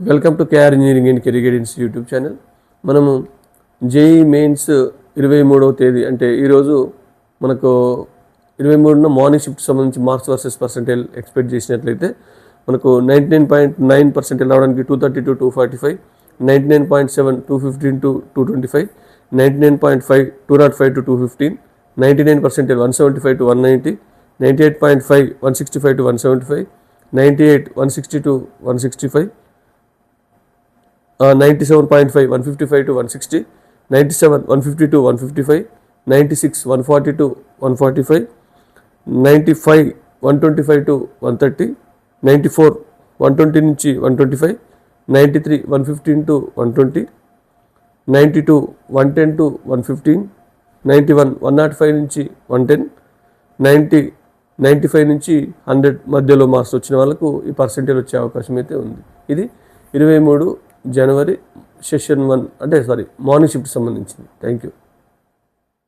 Welcome to KR engineering and career guidance YouTube channel. మనము JEE mains 23వ తేదీ అంటే ఈరోజు మనకు 23న మార్నింగ్ షిఫ్ట్ సంబంధించి మార్క్స్ వర్సెస్ పర్సెంటేజ్ ఎక్స్పెక్ట్ చేసినట్లయితే మనకు 99.9% రావడానికి 230 to 245, 99.7 215 to 225, 99.5 205 to 215, 99% 175 to 190, 98.5 165 to 175, 98 160 to 165, 97.5 155 to 160, 97 150 to 155, 96 140 to 145, 95 125 to 130, 94 120 నుంచి 125, 93 115 to 120, 92 110 to 115, 91 105 నుంచి 110, 90 95 నుంచి 100 మధ్యలో మార్క్స్ వచ్చిన వాళ్ళకు ఈ పర్సెంటేజ్ వచ్చే అవకాశం అయితే ఉంది. ఇది 23 జనవరి సెషన్ 1 మార్నింగ్ షిఫ్ట్ సంబంధించింది. Thank you.